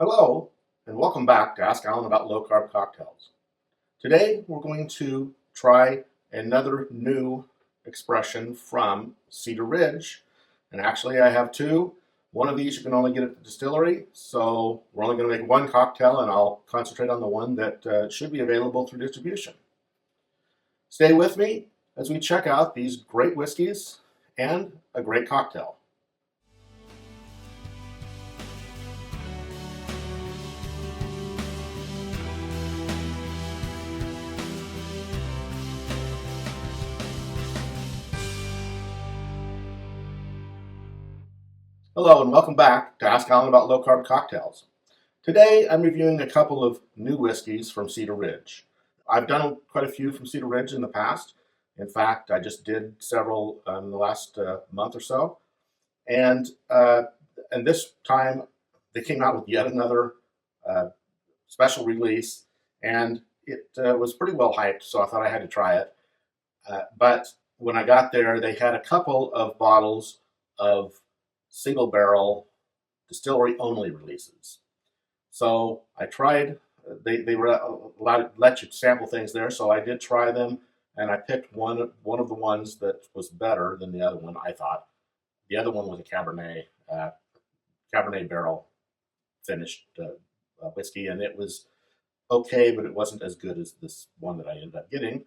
Hello, and welcome back to Ask Alan About Low Carb Cocktails. Today we're going to try another new expression from Cedar Ridge. And actually I have two. One of these you can only get at the distillery, so we're only going to make one cocktail and I'll concentrate on the one that should be available through distribution. Stay with me as we check out these great whiskeys and a great cocktail. Hello and welcome back to Ask Alan About Low Carb Cocktails. Today I'm reviewing a couple of new whiskeys from Cedar Ridge. I've done quite a few from Cedar Ridge in the past. In fact, I just did several in the last month or so. And this time they came out with yet another special release, and it was pretty well hyped, so I thought I had to try it. But when I got there, they had a couple of bottles of single barrel distillery only releases. So I tried, they were allowed to let you sample things there, so I did try them, and I picked one of the ones that was better than the other one, I thought. The other one was a Cabernet barrel finished whiskey, and it was okay, but it wasn't as good as this one that I ended up getting.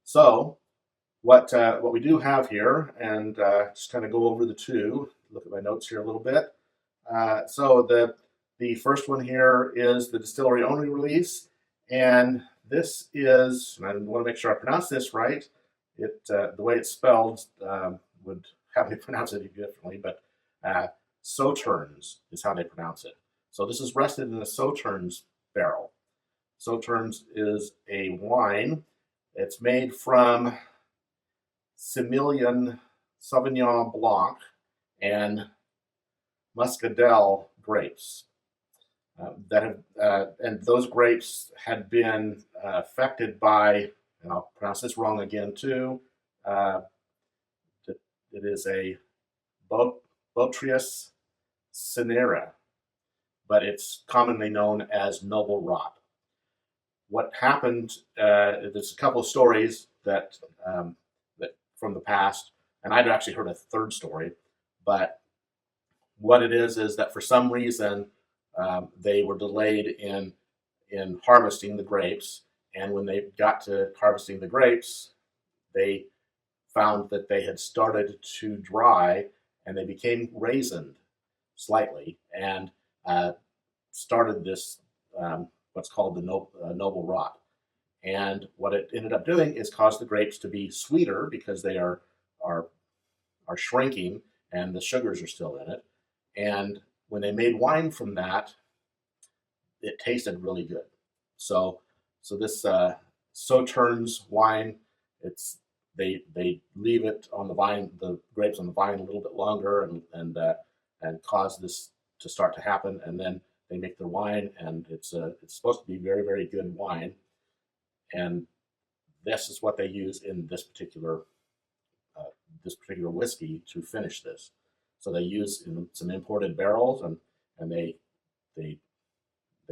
So what we do have here, and just kind of go over the two, look at my notes here a little bit. So the first one here is the distillery only release, and this is, and I want to make sure I pronounce this right. The way it's spelled would have me pronounce it differently, but Sauternes is how they pronounce it. So this is rested in a Sauternes barrel. Sauternes is a wine. It's made from Sémillon sauvignon blanc and muscadelle grapes and those grapes had been affected by, and I'll pronounce this wrong again too, it is a Botrytis cinerea, but it's commonly known as noble rot. What happened, there's a couple of stories that from the past, and I'd actually heard a third story, but what it is that for some reason they were delayed in harvesting the grapes, and when they got to harvesting the grapes, they found that they had started to dry and they became raisined slightly and started this what's called the noble rot. And what it ended up doing is cause the grapes to be sweeter because they are shrinking and the sugars are still in it. And when they made wine from that, it tasted really good. So this Sauternes wine, they leave it on the vine, the grapes on the vine a little bit longer, and cause this to start to happen, and then they make their wine, and it's supposed to be very, very good wine. And this is what they use in this particular whiskey to finish this. So they use some imported barrels, and they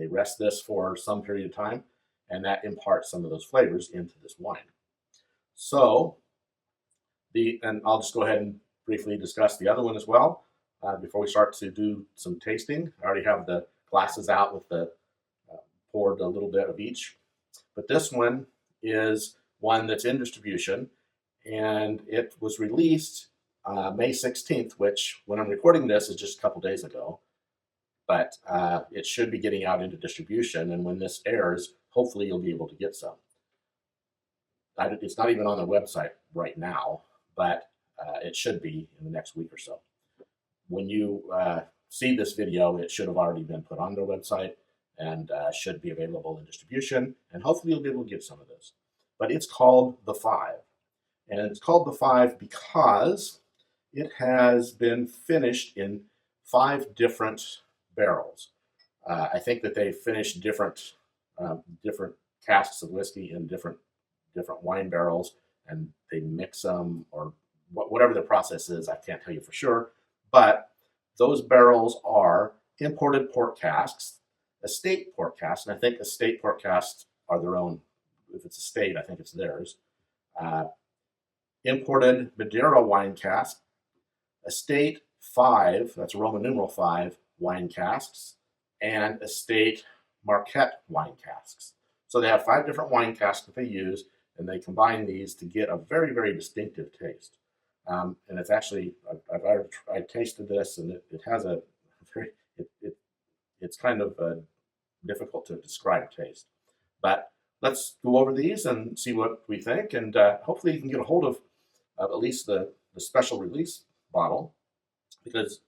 rest this for some period of time, and that imparts some of those flavors into this wine. So and I'll just go ahead and briefly discuss the other one as well before we start to do some tasting. I already have the glasses out with the poured a little bit of each. But this one is one that's in distribution, and it was released May 16th, which when I'm recording this is just a couple days ago. But it should be getting out into distribution, and when this airs, hopefully you'll be able to get some. It's not even on their website right now, but it should be in the next week or so. When you see this video, it should have already been put on their website and should be available in distribution, and hopefully you'll be able to get some of this. But it's called the Five, and it's called the Five because it has been finished in 5 different barrels. I think that they finished different casks of whiskey in different wine barrels, and they mix them, or whatever the process is, I can't tell you for sure. But those barrels are imported port casks estate port casks, and I think estate port casks are their own. If it's estate, I think it's theirs. Imported Madera wine cask, estate 5, that's Roman numeral 5 wine casks, and estate Marquette wine casks. So they have 5 different wine casks that they use, and they combine these to get a very, very distinctive taste. And it's actually, I tasted this, and it has a very, it's kind of difficult to describe taste. But let's go over these and see what we think, and hopefully you can get a hold of at least the special release bottle, because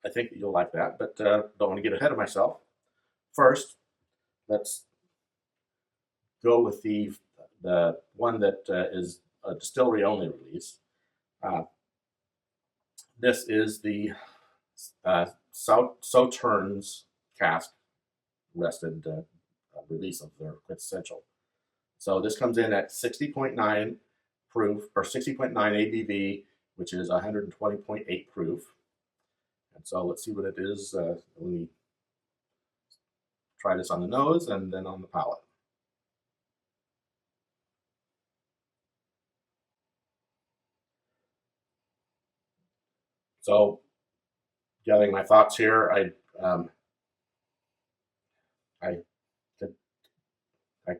I think that you'll like that, but don't want to get ahead of myself. First, let's go with the one that is a distillery only release. This is the Sauternes cask rested release of their QuintEssential. So this comes in at 60.9 proof, or 60.9 ABV, which is 120.8 proof. And so let's see what it is. Let me try this on the nose and then on the palate. So, gathering my thoughts here, I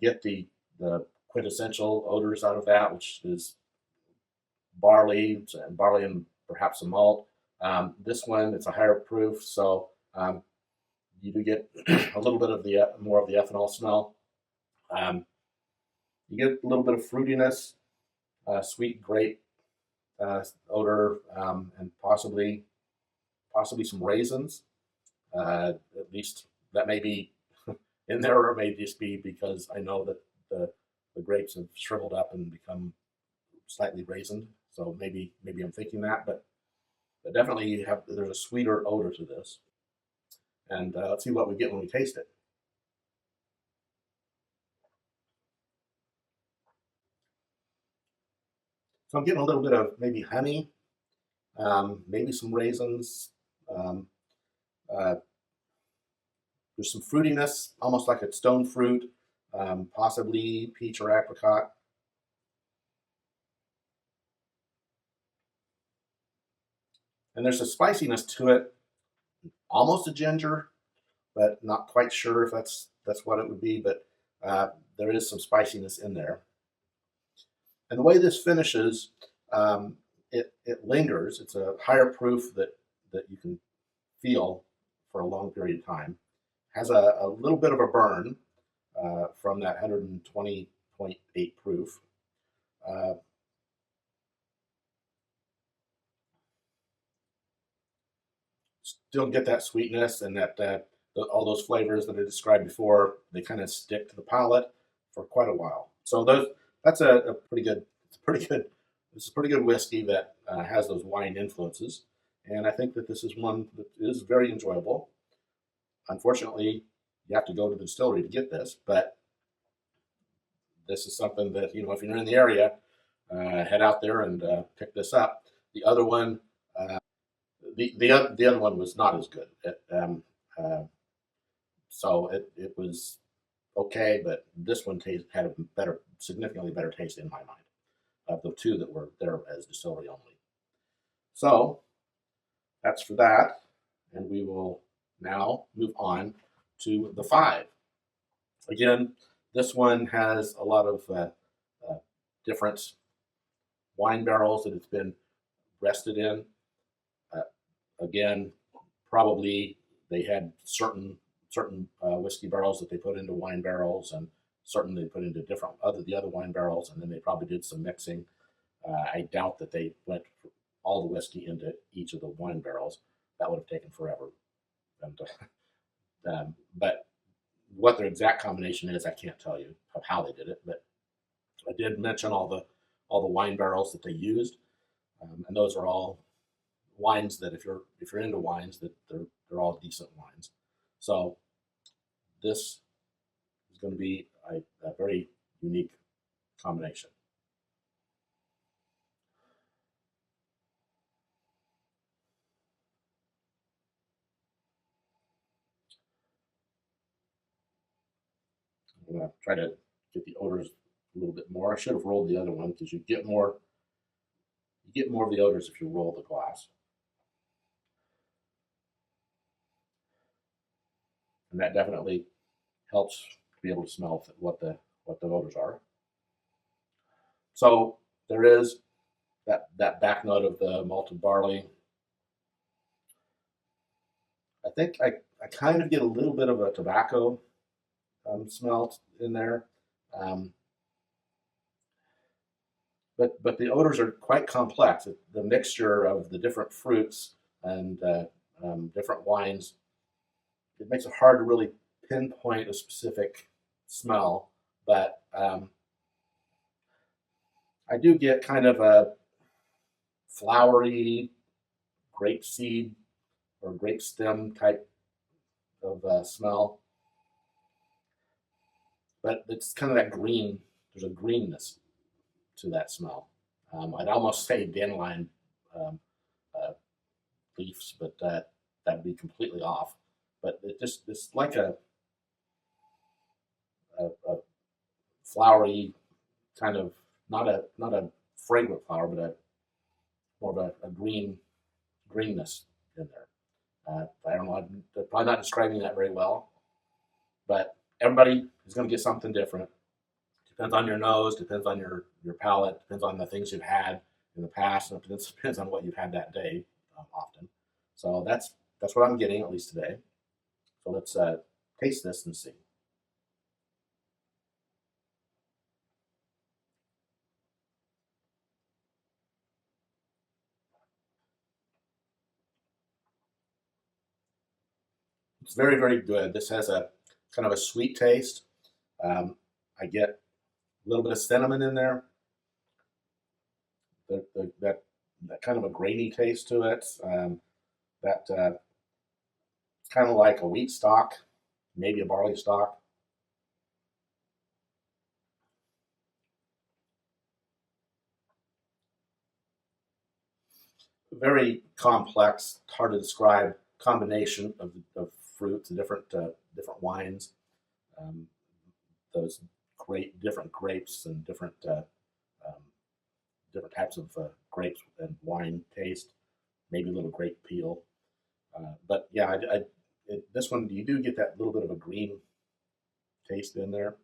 get the quintessential odors out of that, which is barley and perhaps some malt. This one, it's a higher proof, so you do get a little bit of the more of the ethanol smell. You get a little bit of fruitiness, sweet grape odor, and possibly some raisins. At least that may be in there, or it may just be because I know that the grapes have shriveled up and become slightly raisined. So maybe I'm thinking that, but definitely there's a sweeter odor to this. And let's see what we get when we taste it. So I'm getting a little bit of maybe honey, maybe some raisins. There's some fruitiness, almost like a stone fruit, possibly peach or apricot. And there's a spiciness to it, almost a ginger, but not quite sure if that's what it would be, but there is some spiciness in there. And the way this finishes, it lingers. It's a higher proof that you can feel for a long period of time. Has a little bit of a burn from that 120.8 proof. Still get that sweetness and that all those flavors that I described before. They kind of stick to the palate for quite a while. So that's a pretty good. This is a pretty good whiskey that has those wine influences, and I think that this is one that is very enjoyable. Unfortunately, you have to go to the distillery to get this, but this is something that, if you're in the area, head out there and pick this up. The other one. The other one was not as good. So it was okay, but this one had a significantly better taste in my mind of the two that were there as distillery only. So that's for that, and we will now move on to the 5. Again, this one has a lot of different wine barrels that it's been rested in. Again, probably they had certain whiskey barrels that they put into wine barrels, and certain they put into the other wine barrels, and then they probably did some mixing. I doubt that they went all the whiskey into each of the wine barrels. That would have taken forever. And, but what their exact combination is, I can't tell you of how they did it. But I did mention all the wine barrels that they used, and those are all wines that if you're into wines, that they're all decent wines. So this is going to be a very unique combination. I'm going to try to get the odors a little bit more. I should have rolled the other one because you get more of the odors if you roll the glass. And that definitely helps to be able to smell what the odors are. So there is that back note of the malted barley. I think I kind of get a little bit of a tobacco smell in there. But the odors are quite complex. The mixture of the different fruits and different wines, it makes it hard to really pinpoint a specific smell. But I do get kind of a flowery grape seed or grape stem type of smell. But it's kind of that green, there's a greenness to that smell. I'd almost say dandelion leaves, but that'd be completely off. But it's like a flowery kind of, not a fragrant flower, but more of a greenness in there. I don't know, I'm probably not describing that very well, but everybody is going to get something different. Depends on your nose, depends on your palate, depends on the things you've had in the past, and it depends on what you've had that day often. So that's what I'm getting, at least today. So let's taste this and see. It's very, very good. This has a kind of a sweet taste. I get a little bit of cinnamon in there. That kind of a grainy taste to it. That kind of like a wheat stock, maybe a barley stock. Very complex, hard to describe combination of fruits and different wines. Those different grapes and different types of grapes and wine taste. Maybe a little grape peel. But yeah, this one you do get that little bit of a green taste in there.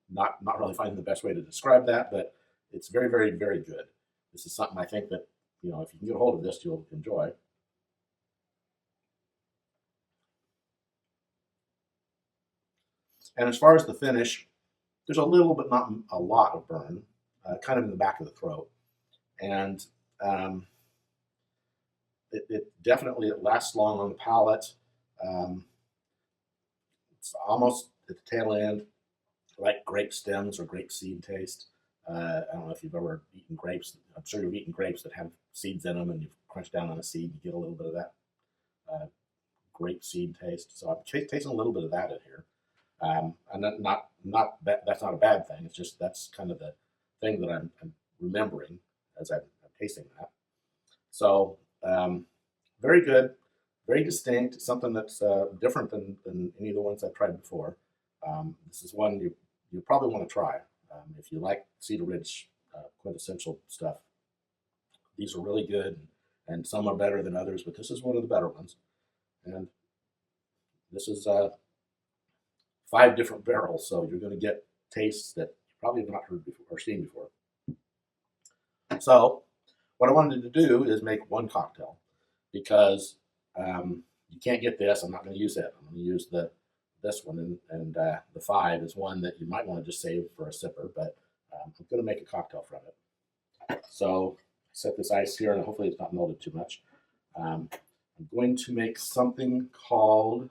Not really finding the best way to describe that, but it's very, very, very good. This is something I think that, if you can get a hold of this, you'll enjoy. And as far as the finish, there's a little, but not a lot of burn, kind of in the back of the throat. And it definitely lasts long on the palate. It's almost at the tail end, like grape stems or grape seed taste. I don't know if you've ever eaten grapes. I'm sure you've eaten grapes that have seeds in them, and you crunch down on a seed, you get a little bit of that grape seed taste. So I'm tasting a little bit of that in here. And that's not a bad thing. It's just that's kind of the thing that I'm remembering as I'm tasting that. So very good, very distinct. Something that's different than any of the ones I've tried before. This is one you probably want to try if you like Cedar Ridge quintessential stuff. These are really good, and some are better than others, but this is one of the better ones. And this is 5 different barrels, so you're going to get tastes that you probably have not heard before or seen before. So what I wanted to do is make one cocktail, because you can't get this. I'm not going to use it. I'm going to use this one, and the 5 is one that you might want to just save for a sipper, but I'm going to make a cocktail from it. So set this ice here, and hopefully it's not melted too much. I'm going to make something called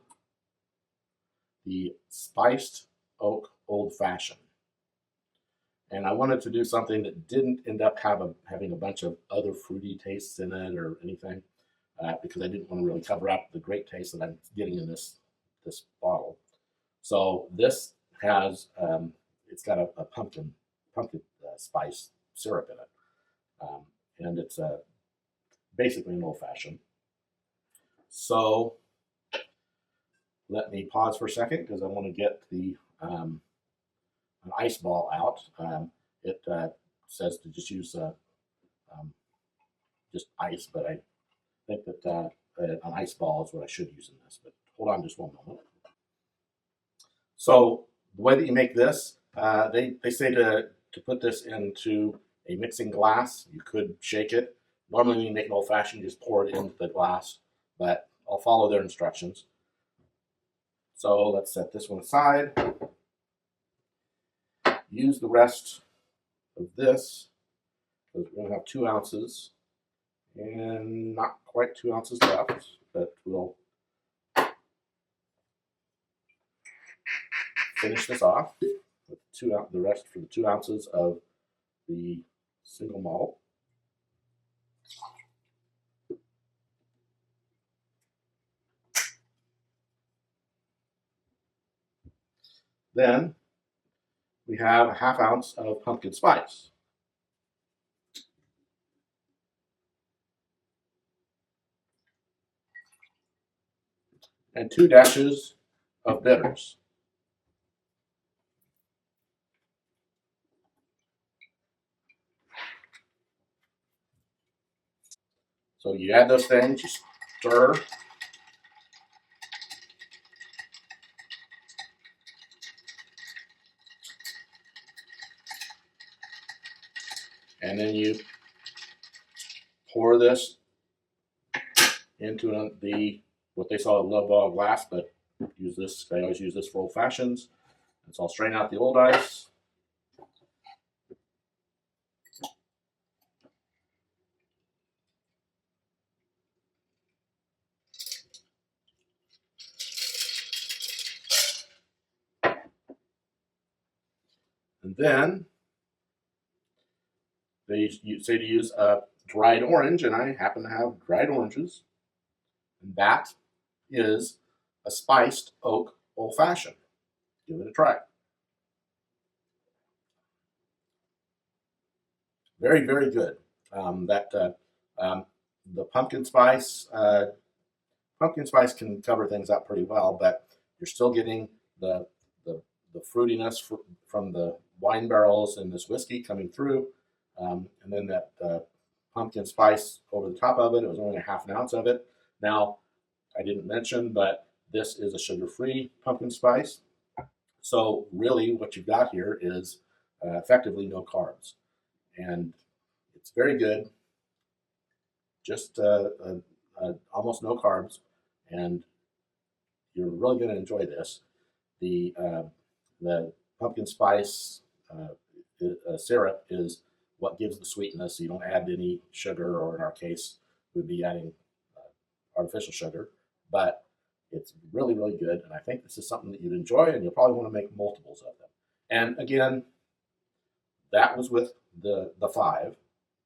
the Spiced Oak Old Fashioned. And I wanted to do something that didn't end up having a bunch of other fruity tastes in it or anything, because I didn't want to really cover up the great taste that I'm getting in this bottle. So this has, it's got a pumpkin spice syrup in it. And it's basically an old fashioned. So let me pause for a second because I want to get the an ice ball out. It says to just use just ice, but I think that an ice ball is what I should use in this. But hold on just one moment. So the way that you make this, they say to put this into a mixing glass. You could shake it. Normally when you make an old fashioned, you just pour it into the glass, but I'll follow their instructions. So let's set this one aside. Use the rest of this, because we're going to have 2 ounces, and not quite 2 ounces left, but we'll finish this off with the rest for the 2 ounces of the single malt. Then we have a 1/2 ounce of pumpkin spice. And 2 dashes of bitters. So you add those things, you stir. And then you pour this into what they call a low ball glass, but use this. I always use this for old fashions. And so I'll strain out the old ice. And then they say to use a dried orange, and I happen to have dried oranges. And that is a spiced oak old fashioned. Give it a try. Very, very good. The pumpkin spice can cover things up pretty well, but you're still getting the fruitiness from the wine barrels and this whiskey coming through, and then that pumpkin spice over the top of it. It was only a 1/2 ounce of it. Now, I didn't mention, but this is a sugar-free pumpkin spice. So really what you've got here is effectively no carbs. And it's very good, just almost no carbs, and you're really going to enjoy this. The pumpkin spice syrup is what gives the sweetness. You don't add any sugar, or in our case, we'd be adding artificial sugar, but it's really, really good, and I think this is something that you'd enjoy, and you'll probably want to make multiples of them. And again, that was with the 5,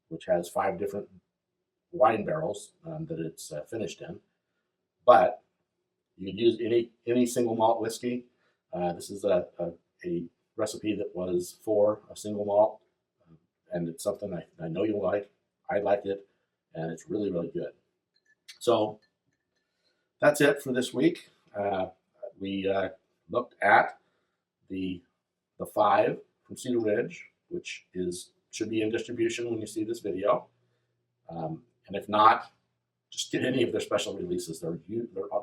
which has 5 different wine barrels that it's finished in. But you could use any single malt whiskey. This is a recipe that was for a single malt, and it's something I know you'll like. I like it, and it's really, really good. So that's it for this week. We looked at the 5 from Cedar Ridge, which should be in distribution when you see this video. And if not, just get any of their special releases. They're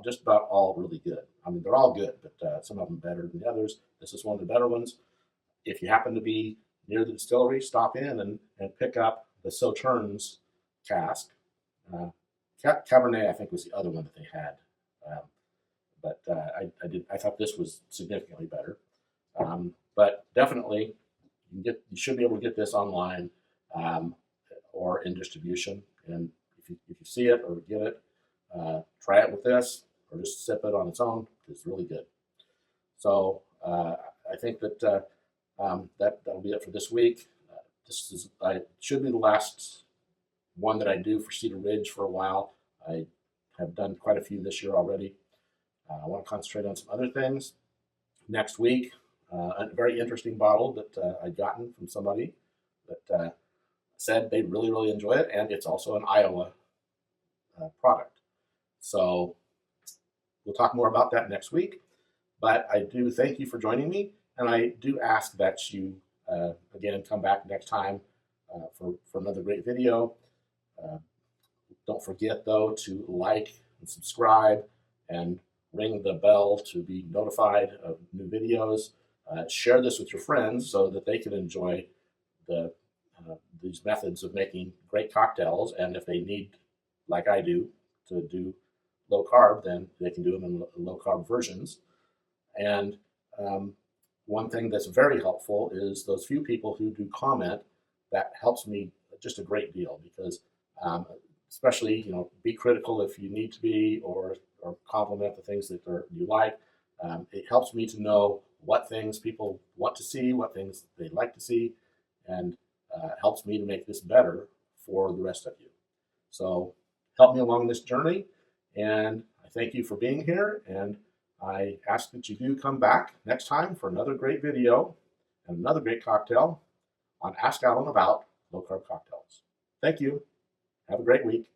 just about all really good. I mean, they're all good, but some of them better than the others. This is one of the better ones. If you happen to be near the distillery, stop in and pick up the Sauternes cask. Cabernet, I think, was the other one that they had. But I thought this was significantly better. But definitely, you should be able to get this online or in distribution. And if you see it or get it, try it with this, or just sip it on its own. It's really good. So I think that that'll be it for this week. This should be the last one that I do for Cedar Ridge for a while. I have done quite a few this year already. I want to concentrate on some other things. Next week, a very interesting bottle that I'd gotten from somebody that said they really, really enjoy it, and it's also an Iowa product. So we'll talk more about that next week. But I do thank you for joining me, and I do ask that you, again, come back next time for another great video. Don't forget, though, to like and subscribe and ring the bell to be notified of new videos. Share this with your friends so that they can enjoy these methods of making great cocktails. And if they need, like I do, to do low carb, then they can do them in low carb versions. And one thing that's very helpful is those few people who do comment. That helps me just a great deal, because especially, be critical if you need to be, or compliment the things that you like. It helps me to know what things people want to see, what things they like to see, and helps me to make this better for the rest of you. So help me along this journey, and I thank you for being here, and I ask that you do come back next time for another great video and another great cocktail on Ask Alan About Low Carb Cocktails. Thank you. Have a great week.